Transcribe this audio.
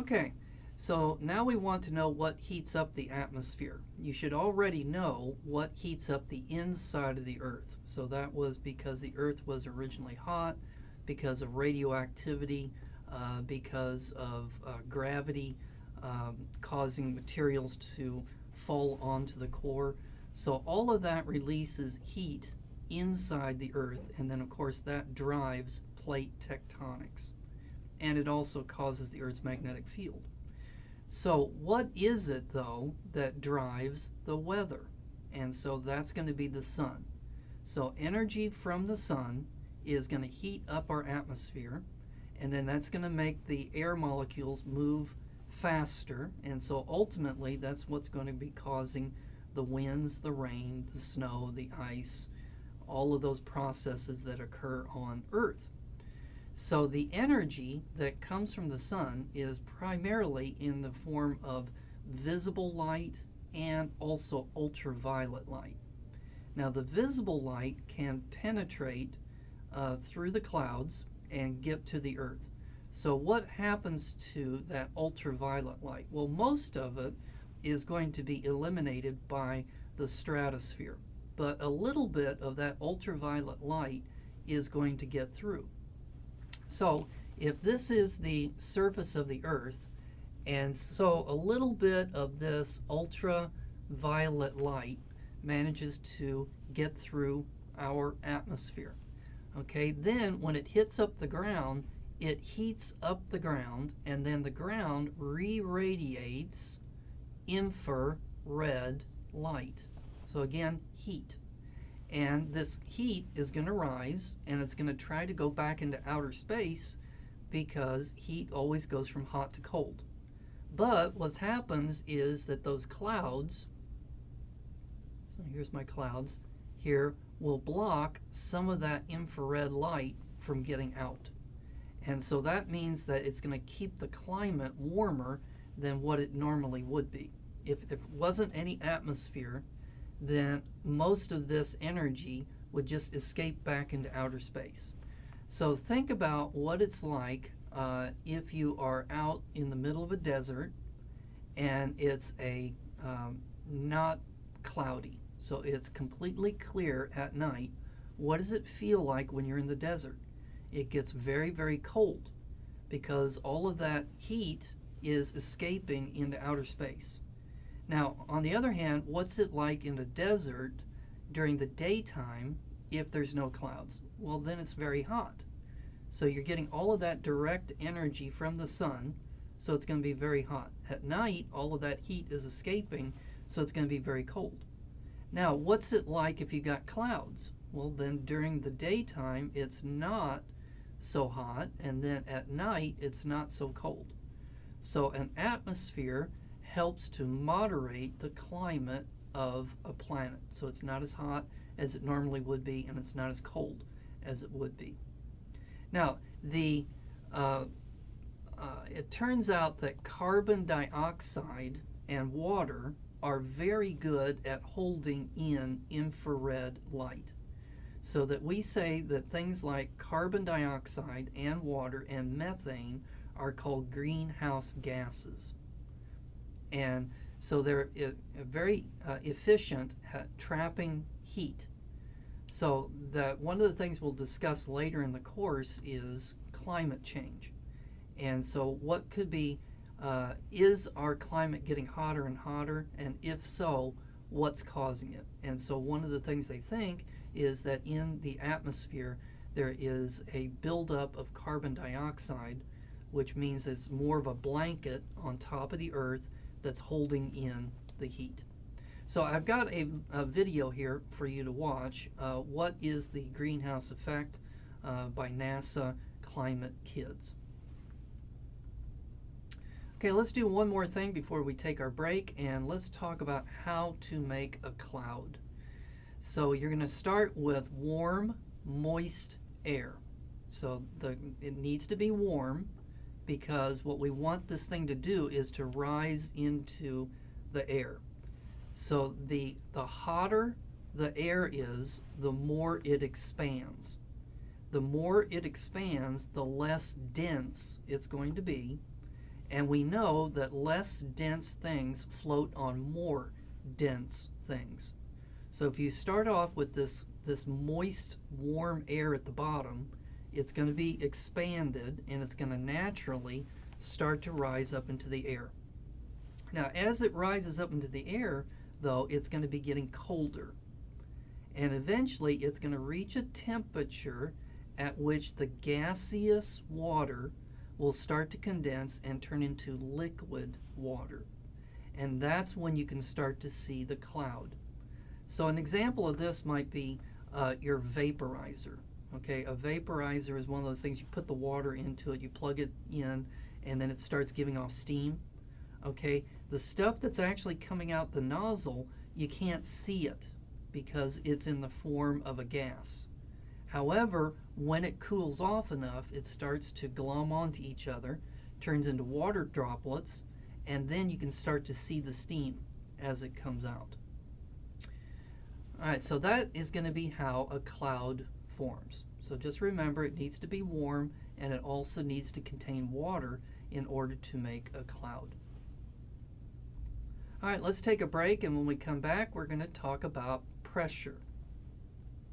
Okay, so now we want to know what heats up the atmosphere. You should already know what heats up the inside of the Earth. So that was because the Earth was originally hot, because of radioactivity, because of gravity causing materials to fall onto the core. So all of that releases heat inside the Earth, and then of course that drives plate tectonics. And it also causes the Earth's magnetic field. So, what is it though that drives the weather? And so that's going to be the sun. So, energy from the sun is going to heat up our atmosphere, and then that's going to make the air molecules move faster. And so, ultimately, that's what's going to be causing the winds, the rain, the snow, the ice, all of those processes that occur on Earth. So the energy that comes from the sun is primarily in the form of visible light and also ultraviolet light. Now the visible light can penetrate through the clouds and get to the Earth. So what happens to that ultraviolet light? Well, most of it is going to be eliminated by the stratosphere, but a little bit of that ultraviolet light is going to get through. So if this is the surface of the Earth, and so a little bit of this ultraviolet light manages to get through our atmosphere, okay, then when it hits up the ground, it heats up the ground, and then the ground re-radiates infrared light. So again, heat. And this heat is going to rise, and it's going to try to go back into outer space because heat always goes from hot to cold. But what happens is that those clouds, so here's my clouds, here will block some of that infrared light from getting out. And so that means that it's going to keep the climate warmer than what it normally would be. If there wasn't any atmosphere, then most of this energy would just escape back into outer space. So think about what it's like if you are out in the middle of a desert and it's not cloudy. So it's completely clear at night. What does it feel like when you're in the desert? It gets very, very cold because all of that heat is escaping into outer space. Now, on the other hand, what's it like in a desert during the daytime if there's no clouds? Well, then it's very hot. So you're getting all of that direct energy from the sun, so it's going to be very hot. At night, all of that heat is escaping, so it's going to be very cold. Now, what's it like if you got clouds? Well, then during the daytime, it's not so hot, and then at night, it's not so cold. So an atmosphere helps to moderate the climate of a planet. So it's not as hot as it normally would be, and it's not as cold as it would be. Now, it turns out that carbon dioxide and water are very good at holding in infrared light. So that we say that things like carbon dioxide and water and methane are called greenhouse gases. And so they're very efficient at trapping heat. So that one of the things we'll discuss later in the course is climate change. And so what could be, is our climate getting hotter and hotter? And if so, what's causing it? And so one of the things they think is that in the atmosphere there is a buildup of carbon dioxide, which means it's more of a blanket on top of the Earth that's holding in the heat. So I've got a video here for you to watch. What is the greenhouse effect by NASA Climate Kids. Okay, let's do one more thing before we take our break, and let's talk about how to make a cloud. So you're going to start with warm, moist air. So it needs to be warm, because what we want this thing to do is to rise into the air. So the hotter the air is, the more it expands. The more it expands, the less dense it's going to be, And we know that less dense things float on more dense things. So if you start off with this moist, warm air at the bottom, it's going to be expanded and it's going to naturally start to rise up into the air. Now, as it rises up into the air, though, it's going to be getting colder. And eventually it's going to reach a temperature at which the gaseous water will start to condense and turn into liquid water. And that's when you can start to see the cloud. So an example of this might be your vaporizer. Okay, a vaporizer is one of those things you put the water into it, you plug it in, and then it starts giving off steam. Okay, the stuff that's actually coming out the nozzle, you can't see it because it's in the form of a gas. However, when it cools off enough, it starts to glom onto each other, turns into water droplets, and then you can start to see the steam as it comes out. All right, so that is going to be how a cloud forms. So just remember, it needs to be warm, and it also needs to contain water in order to make a cloud. All right, let's take a break, and when we come back, we're going to talk about pressure.